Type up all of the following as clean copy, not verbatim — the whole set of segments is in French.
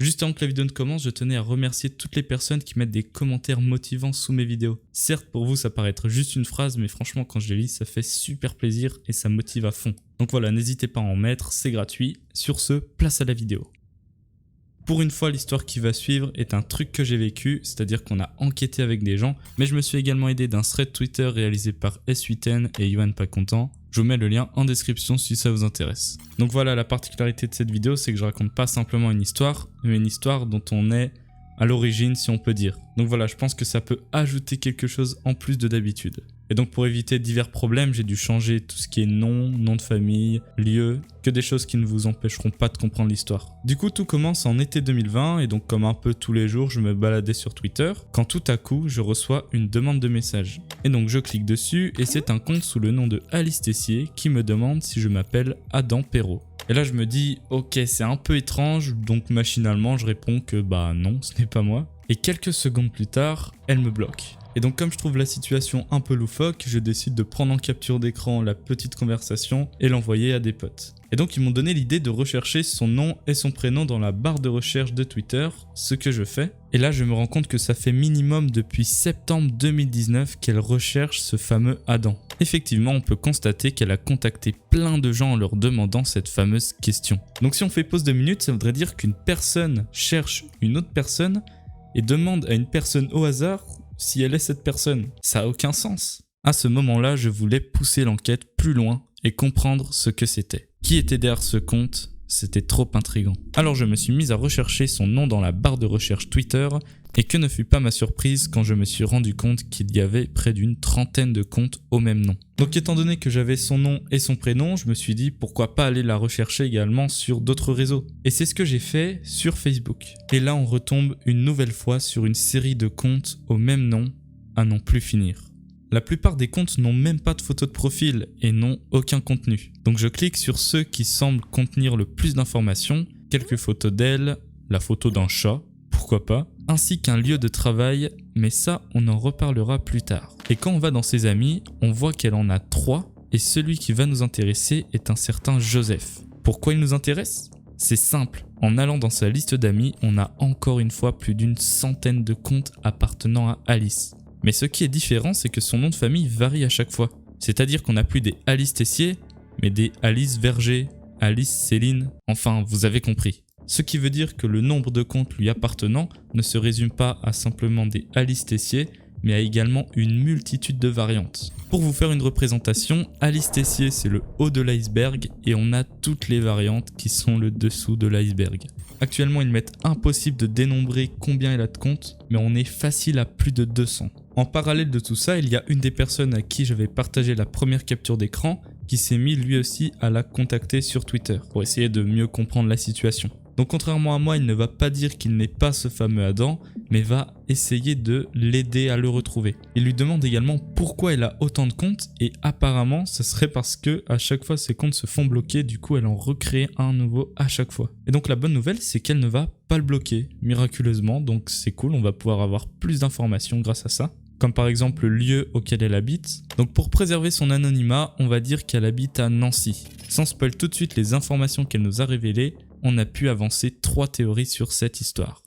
Juste avant que la vidéo ne commence, je tenais à remercier toutes les personnes qui mettent des commentaires motivants sous mes vidéos. Certes, pour vous, ça paraît être juste une phrase, mais franchement, quand je les lis, ça fait super plaisir et ça motive à fond. Donc voilà, n'hésitez pas à en mettre, c'est gratuit. Sur ce, place à la vidéo. Pour une fois, l'histoire qui va suivre est un truc que j'ai vécu, c'est-à-dire qu'on a enquêté avec des gens, mais je me suis également aidé d'un thread Twitter réalisé par S8N et Yohan Pas Content. Je vous mets le lien en description si ça vous intéresse. Donc voilà, la particularité de cette vidéo, c'est que je raconte pas simplement une histoire, mais une histoire dont on est à l'origine, si on peut dire. Donc voilà, je pense que ça peut ajouter quelque chose en plus de d'habitude. Et donc pour éviter divers problèmes, j'ai dû changer tout ce qui est nom de famille, lieu, que des choses qui ne vous empêcheront pas de comprendre l'histoire. Du coup, tout commence en été 2020 et donc comme un peu tous les jours, je me baladais sur Twitter quand tout à coup, je reçois une demande de message. Et donc je clique dessus et c'est un compte sous le nom de Alice Tessier qui me demande si je m'appelle Adam Perrault. Et là je me dis ok, c'est un peu étrange, donc machinalement je réponds que bah non, ce n'est pas moi. Et quelques secondes plus tard, elle me bloque. Et donc comme je trouve la situation un peu loufoque, je décide de prendre en capture d'écran la petite conversation et l'envoyer à des potes. Et donc ils m'ont donné l'idée de rechercher son nom et son prénom dans la barre de recherche de Twitter, ce que je fais. Et là je me rends compte que ça fait minimum depuis septembre 2019 qu'elle recherche ce fameux Adam. Effectivement, on peut constater qu'elle a contacté plein de gens en leur demandant cette fameuse question. Donc si on fait pause 2 minutes, ça voudrait dire qu'une personne cherche une autre personne et demande à une personne au hasard si elle est cette personne. Ça n'a aucun sens. À ce moment-là, je voulais pousser l'enquête plus loin et comprendre ce que c'était. Qui était derrière ce compte? C'était trop intriguant. Alors je me suis mis à rechercher son nom dans la barre de recherche Twitter et que ne fut pas ma surprise quand je me suis rendu compte qu'il y avait près d'une trentaine de comptes au même nom. Donc étant donné que j'avais son nom et son prénom, je me suis dit pourquoi pas aller la rechercher également sur d'autres réseaux. Et c'est ce que j'ai fait sur Facebook. Et là on retombe une nouvelle fois sur une série de comptes au même nom à n'en plus finir. La plupart des comptes n'ont même pas de photo de profil et n'ont aucun contenu. Donc je clique sur ceux qui semblent contenir le plus d'informations, quelques photos d'elle, la photo d'un chat, pourquoi pas, ainsi qu'un lieu de travail, mais ça on en reparlera plus tard. Et quand on va dans ses amis, on voit qu'elle en a 3 et celui qui va nous intéresser est un certain Joseph. Pourquoi il nous intéresse ? C'est simple, en allant dans sa liste d'amis, on a encore une fois plus d'une centaine de comptes appartenant à Alice. Mais ce qui est différent, c'est que son nom de famille varie à chaque fois. C'est-à-dire qu'on n'a plus des Alice Tessier, mais des Alice Verger, Alice Céline, enfin vous avez compris. Ce qui veut dire que le nombre de comptes lui appartenant ne se résume pas à simplement des Alice Tessier, mais à également une multitude de variantes. Pour vous faire une représentation, Alice Tessier c'est le haut de l'iceberg et on a toutes les variantes qui sont le dessous de l'iceberg. Actuellement ils mettent impossible de dénombrer combien elle a de comptes, mais on est facile à plus de 200. En parallèle de tout ça, il y a une des personnes à qui j'avais partagé la première capture d'écran qui s'est mis lui aussi à la contacter sur Twitter pour essayer de mieux comprendre la situation. Donc contrairement à moi, il ne va pas dire qu'il n'est pas ce fameux Adam, mais va essayer de l'aider à le retrouver. Il lui demande également pourquoi elle a autant de comptes et apparemment ce serait parce que à chaque fois ses comptes se font bloquer, du coup elle en recrée un nouveau à chaque fois. Et donc la bonne nouvelle c'est qu'elle ne va pas le bloquer miraculeusement, donc c'est cool, on va pouvoir avoir plus d'informations grâce à ça. Comme par exemple le lieu auquel elle habite. Donc pour préserver son anonymat, on va dire qu'elle habite à Nancy. Sans spoil tout de suite les informations qu'elle nous a révélées, on a pu avancer 3 théories sur cette histoire.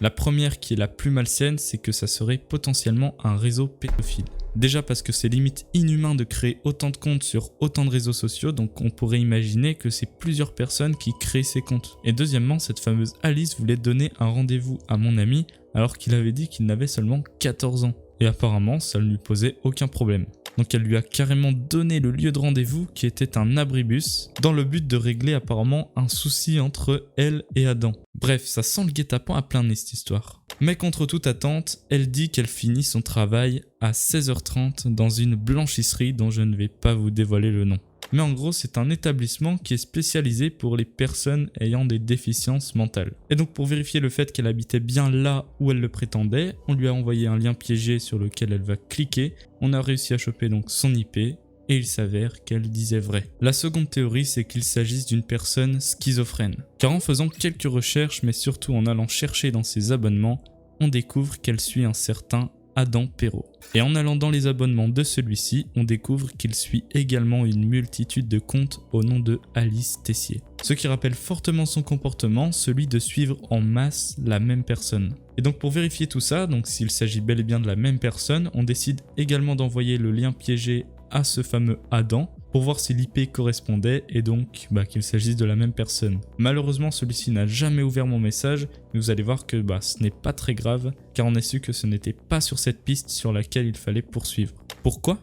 La première qui est la plus malsaine, c'est que ça serait potentiellement un réseau pédophile. Déjà parce que c'est limite inhumain de créer autant de comptes sur autant de réseaux sociaux, donc on pourrait imaginer que c'est plusieurs personnes qui créent ces comptes. Et deuxièmement, cette fameuse Alice voulait donner un rendez-vous à mon ami alors qu'il avait dit qu'il n'avait seulement 14 ans. Et apparemment, ça ne lui posait aucun problème. Donc elle lui a carrément donné le lieu de rendez-vous qui était un abribus dans le but de régler apparemment un souci entre elle et Adam. Bref, ça sent le guet-apens à plein nez cette histoire. Mais contre toute attente, elle dit qu'elle finit son travail à 16h30 dans une blanchisserie dont je ne vais pas vous dévoiler le nom. Mais en gros, c'est un établissement qui est spécialisé pour les personnes ayant des déficiences mentales. Et donc pour vérifier le fait qu'elle habitait bien là où elle le prétendait, on lui a envoyé un lien piégé sur lequel elle va cliquer. On a réussi à choper donc son IP et il s'avère qu'elle disait vrai. La seconde théorie, c'est qu'il s'agisse d'une personne schizophrène. Car en faisant quelques recherches, mais surtout en allant chercher dans ses abonnements, on découvre qu'elle suit un certain Adam Perrault. Et en allant dans les abonnements de celui-ci, on découvre qu'il suit également une multitude de comptes au nom de Alice Tessier. Ce qui rappelle fortement son comportement, celui de suivre en masse la même personne. Et donc pour vérifier tout ça, donc s'il s'agit bel et bien de la même personne, on décide également d'envoyer le lien piégé à ce fameux Adam pour voir si l'IP correspondait et donc qu'il s'agisse de la même personne. Malheureusement, celui-ci n'a jamais ouvert mon message, mais vous allez voir que ce n'est pas très grave car on a su que ce n'était pas sur cette piste sur laquelle il fallait poursuivre. Pourquoi?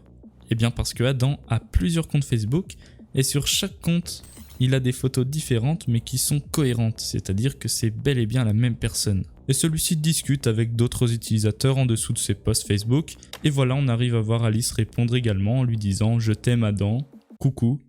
Eh bien parce que Adam a plusieurs comptes Facebook et sur chaque compte, il a des photos différentes mais qui sont cohérentes, c'est-à-dire que c'est bel et bien la même personne. Et celui-ci discute avec d'autres utilisateurs en dessous de ses posts Facebook et voilà, on arrive à voir Alice répondre également en lui disant « Je t'aime Adam ». Coucou.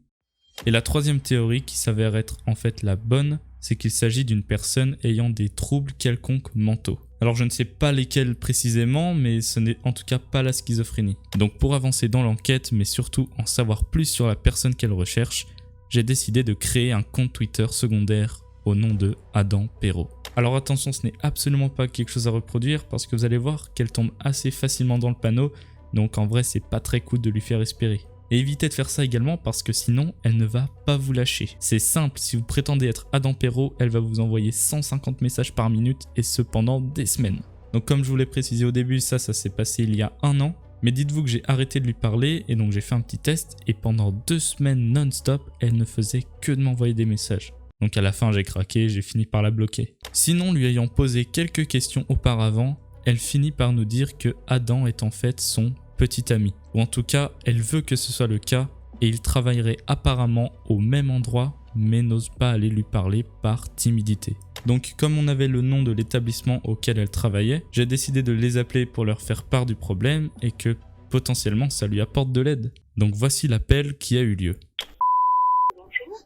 Et la troisième théorie qui s'avère être en fait la bonne, c'est qu'il s'agit d'une personne ayant des troubles quelconques mentaux. Alors je ne sais pas lesquels précisément, mais ce n'est en tout cas pas la schizophrénie. Donc pour avancer dans l'enquête, mais surtout en savoir plus sur la personne qu'elle recherche, j'ai décidé de créer un compte Twitter secondaire au nom de Adam Perrault. Alors attention, ce n'est absolument pas quelque chose à reproduire parce que vous allez voir qu'elle tombe assez facilement dans le panneau, donc en vrai c'est pas très cool de lui faire espérer. Et évitez de faire ça également parce que sinon, elle ne va pas vous lâcher. C'est simple, si vous prétendez être Adam Perrault, elle va vous envoyer 150 messages par minute et ce pendant des semaines. Donc comme je vous l'ai précisé au début, ça s'est passé il y a 1 an. Mais dites-vous que j'ai arrêté de lui parler et donc j'ai fait un petit test et pendant 2 semaines non-stop, elle ne faisait que de m'envoyer des messages. Donc à la fin, j'ai craqué, j'ai fini par la bloquer. Sinon, lui ayant posé quelques questions auparavant, elle finit par nous dire que Adam est en fait son petit ami. Ou en tout cas, elle veut que ce soit le cas et il travaillerait apparemment au même endroit mais n'ose pas aller lui parler par timidité. Donc comme on avait le nom de l'établissement auquel elle travaillait, j'ai décidé de les appeler pour leur faire part du problème et que potentiellement ça lui apporte de l'aide. Donc voici l'appel qui a eu lieu.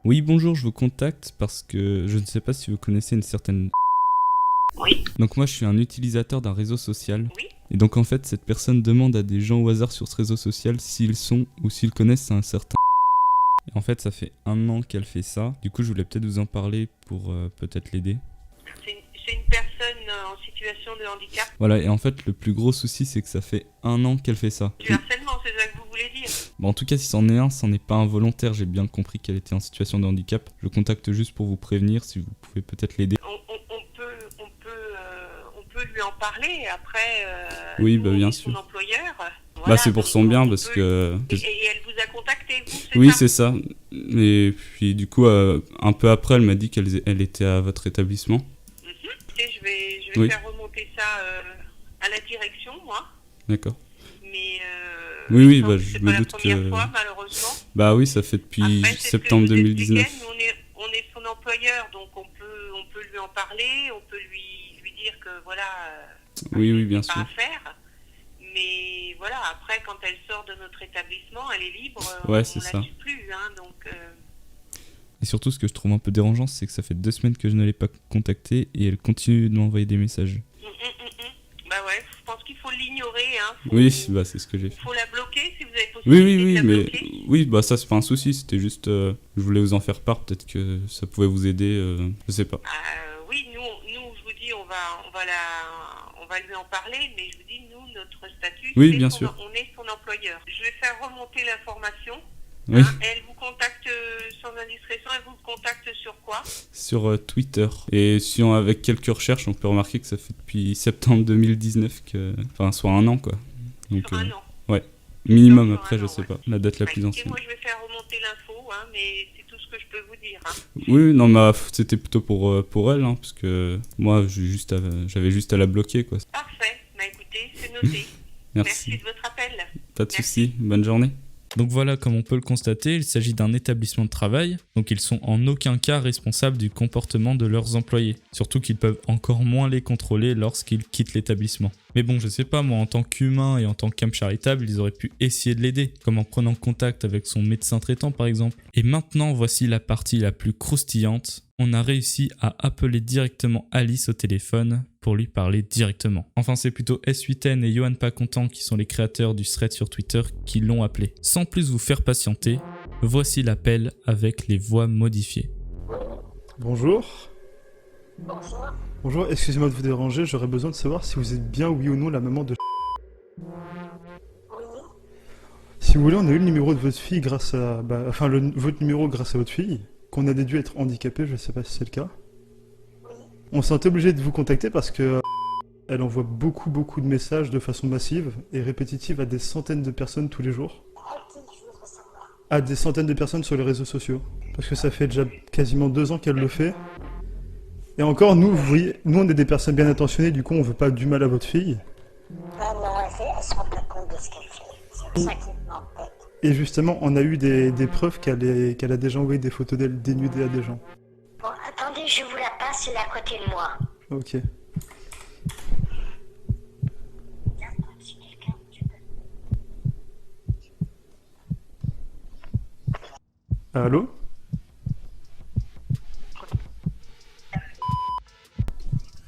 Oui bonjour, je vous contacte parce que je ne sais pas si vous connaissez une certaine... Oui. Donc moi je suis un utilisateur d'un réseau social. Oui. Et donc en fait cette personne demande à des gens au hasard sur ce réseau social s'ils sont ou s'ils connaissent un certain... Et en fait ça fait 1 an qu'elle fait ça. Du coup je voulais peut-être vous en parler pour peut-être l'aider. C'est une personne en situation de handicap. Voilà, et en fait le plus gros souci c'est que ça fait 1 an qu'elle fait ça. Du harcèlement, c'est ça que vous voulez dire? Bon, en tout cas si c'en est un, c'en est pas involontaire, j'ai bien compris qu'elle était en situation de handicap. Je contacte juste pour vous prévenir si vous pouvez peut-être l'aider. On peut lui en parler, après oui, nous, bien on est sûr. son employeur. Voilà, c'est pour son bien parce que... Et elle vous a contacté, vous, c'est Oui, ça? c'est ça. Et puis du coup, un peu après, elle m'a dit qu'elle était à votre établissement. Et je vais faire remonter ça à la direction, moi. D'accord. Mais oui, c'est je pas me doute la première que... fois, malheureusement. Bah oui, ça fait depuis Après, septembre 2019. Nous, on est son employeur, donc on peut lui en parler, on peut lui dire que voilà, oui, bien pas sûr. à faire. Mais voilà, après, quand elle sort de notre établissement, elle est libre, Ouais, c'est ça. la tue plus, hein, donc... Et surtout, ce que je trouve un peu dérangeant, c'est que ça fait 2 semaines que je ne l'ai pas contactée et elle continue de m'envoyer des messages. Bah ouais, je pense qu'il faut l'ignorer, hein. Oui, c'est ce que j'ai fait. Faut la bloquer si vous avez possibilité de la bloquer. Oui, ça c'est pas un souci, c'était juste, je voulais vous en faire part, peut-être que ça pouvait vous aider, je sais pas. Oui, nous, je vous dis, on va lui en parler, mais je vous dis, nous, notre statut, oui, bien sûr. On est son employeur. Je vais faire remonter l'information. Oui. Hein, elle vous contacte sans indiscrétion, elle vous contacte sur quoi? Sur Twitter. Et avec quelques recherches, on peut remarquer que ça fait depuis septembre 2019 soit 1 an quoi. Donc, sur 1 an. Ouais. Minimum sur après, je sais pas. La date la plus ancienne. Moi, je vais faire remonter l'info, hein, mais c'est tout ce que je peux vous dire. Hein. Oui, non, mais c'était plutôt pour elle, hein, parce que moi, j'avais juste à la bloquer, quoi. Parfait. Bah écoutez, c'est noté. Merci de votre appel. Pas de souci. Bonne journée. Donc voilà, comme on peut le constater, il s'agit d'un établissement de travail, donc ils sont en aucun cas responsables du comportement de leurs employés, surtout qu'ils peuvent encore moins les contrôler lorsqu'ils quittent l'établissement. Mais bon, je sais pas, moi en tant qu'humain et en tant qu'âme charitable, ils auraient pu essayer de l'aider, comme en prenant contact avec son médecin traitant par exemple. Et maintenant, voici la partie la plus croustillante. On a réussi à appeler directement Alice au téléphone pour lui parler directement. Enfin, c'est plutôt S8N et Johan Pacontent qui sont les créateurs du thread sur Twitter qui l'ont appelé. Sans plus vous faire patienter, voici l'appel avec les voix modifiées. Bonjour. Bonjour. Bonjour, excusez-moi de vous déranger, j'aurais besoin de savoir si vous êtes bien oui ou non la maman de... Si vous voulez, on a eu le numéro de votre fille grâce à... enfin, votre numéro grâce à votre fille, qu'on a déduit être handicapée, je sais pas si c'est le cas. On s'est obligé de vous contacter parce que elle envoie beaucoup de messages de façon massive et répétitive à des centaines de personnes tous les jours. À des centaines de personnes sur les réseaux sociaux. Parce que ça fait déjà quasiment 2 ans qu'elle le fait. Et encore, nous, vous voyez, nous on est des personnes bien intentionnées, du coup on veut pas du mal à votre fille. Ah non, elle se rend pas compte de ce qu'elle fait. C'est pour ça qu'il m'embête. Et justement, on a eu des preuves qu'elle a déjà envoyé des photos d'elle dénudée à des gens. Bon, attendez, je vous la passe, elle est à côté de moi. Ok. Si quelqu'un, tu peux. Allô?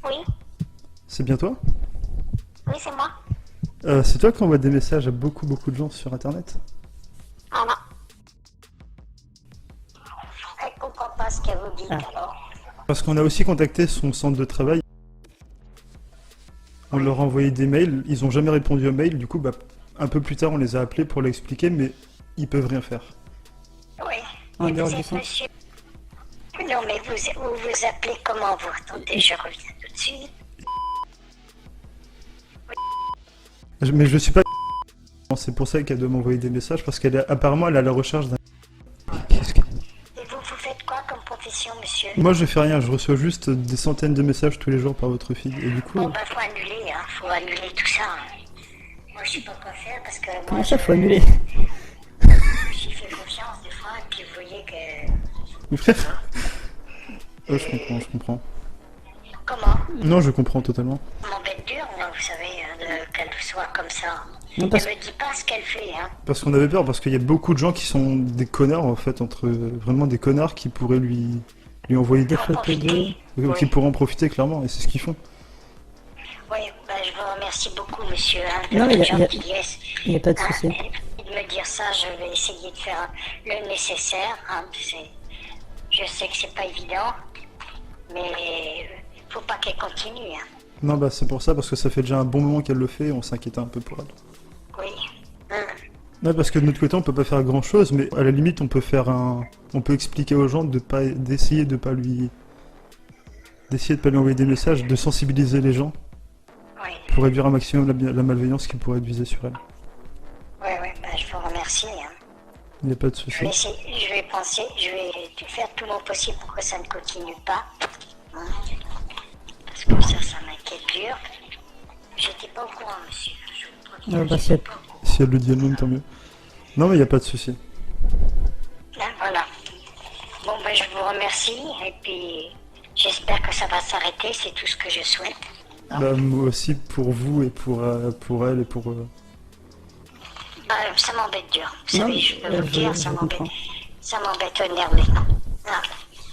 Oui, C'est bien toi? oui, c'est moi. C'est toi qui envoie des messages à beaucoup de gens sur internet? Ah non. Elle comprend pas ce qu'elle vous dit, alors. Parce qu'on a aussi contacté son centre de travail. On leur a envoyé des mails, ils ont jamais répondu aux mails, du coup un peu plus tard on les a appelés pour l'expliquer, mais ils peuvent rien faire. Oui. En Et dehors vous du êtes centre. monsieur... Non, mais vous vous appelez comment, vous? Attendez, je reviens tout de suite. Mais je suis pas... C'est pour ça qu'elle doit m'envoyer des messages, parce apparemment elle est à la recherche d'un... Et vous faites quoi comme profession, monsieur? Moi je fais rien, je reçois juste des centaines de messages tous les jours par votre fille, et du coup... Bon, bah, faut annuler, hein. Faut annuler tout ça. Moi, je sais pas quoi faire, parce que moi, Comment ça, faut annuler? j'y fais confiance des fois, et puis vous voyez que... Mais frère... je comprends. Comment? Non, je comprends totalement. Ça m'embête dur, moi, vous savez, qu'elle soit comme ça. Non, Elle parce- me dit pas ce qu'elle fait, hein. Parce qu'on avait peur, parce qu'il y a beaucoup de gens qui sont des connards en fait, vraiment des connards qui pourraient lui envoyer des Pour en photos profiter. ou qui pourraient en profiter clairement, et c'est ce qu'ils font. Oui, bah, je vous remercie beaucoup, monsieur, hein, de Non, mais votre y a- gentillesse. Il n'y a pas de Hein, souci. et de me dire ça, je vais essayer de faire le nécessaire. Hein, je sais que c'est pas évident, mais faut pas qu'elle continue. Hein. Non, bah c'est pour ça, parce que ça fait déjà un bon moment qu'elle le fait, et on s'inquiétait un peu pour elle. Oui. Hein. Ouais, parce que de notre côté, on peut pas faire grand chose, mais à la limite, on peut expliquer aux gens d'essayer de pas lui envoyer des messages, de sensibiliser les gens Oui, pour réduire un maximum la malveillance qui pourrait être visée sur elle. oui, oui, bah, je vous remercie. Hein. Il n'y a pas de Je souci. vais essayer, je vais penser, je vais faire tout mon possible pour que ça ne continue pas. Hein. Parce que ça m'inquiète dur. J'étais pas au courant, monsieur. Je vous préviens, bah, j'étais c'est- pas au courant. Si elle le dit elle-même, tant mieux. Non, mais il n'y a pas de souci. Hein, voilà. Bon, ben, je vous remercie et puis j'espère que ça va s'arrêter, c'est tout ce que je souhaite. Bah, moi aussi, pour vous et pour elle et pour... Bah, ça m'embête dur. Vous Non, savez, je peux vous je- dire, je ça comprends. m'embête énormément. Ah,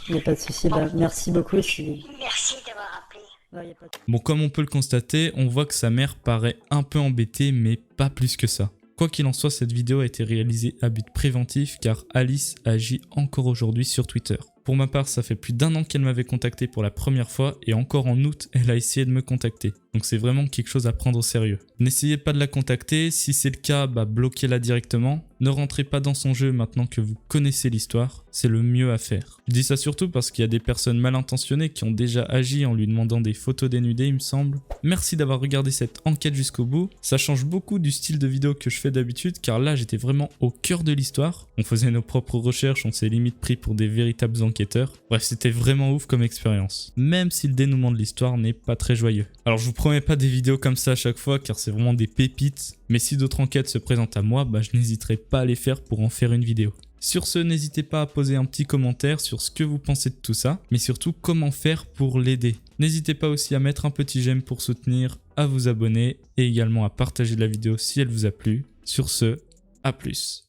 Il n'y a pas de souci. Bah, merci beaucoup. merci d'avoir appelé. Ouais, y a pas de- Bon, comme on peut le constater, on voit que sa mère paraît un peu embêtée, mais pas plus que ça. Quoi qu'il en soit, cette vidéo a été réalisée à but préventif car Alice agit encore aujourd'hui sur Twitter. Pour ma part, ça fait plus d'1 an qu'elle m'avait contacté pour la première fois et encore en août, elle a essayé de me contacter. Donc c'est vraiment quelque chose à prendre au sérieux. N'essayez pas de la contacter, si c'est le cas, bloquez-la directement. Ne rentrez pas dans son jeu maintenant que vous connaissez l'histoire, c'est le mieux à faire. Je dis ça surtout parce qu'il y a des personnes mal intentionnées qui ont déjà agi en lui demandant des photos dénudées, il me semble. Merci d'avoir regardé cette enquête jusqu'au bout. Ça change beaucoup du style de vidéo que je fais d'habitude car là j'étais vraiment au cœur de l'histoire. On faisait nos propres recherches, on s'est limite pris pour des véritables enquêteurs. Bref, c'était vraiment ouf comme expérience. Même si le dénouement de l'histoire n'est pas très joyeux. Alors je vous promets pas des vidéos comme ça à chaque fois car c'est vraiment des pépites. Mais si d'autres enquêtes se présentent à moi, je n'hésiterai pas à les faire pour en faire une vidéo. Sur ce, n'hésitez pas à poser un petit commentaire sur ce que vous pensez de tout ça, mais surtout comment faire pour l'aider. N'hésitez pas aussi à mettre un petit j'aime pour soutenir, à vous abonner et également à partager la vidéo si elle vous a plu. Sur ce, à plus.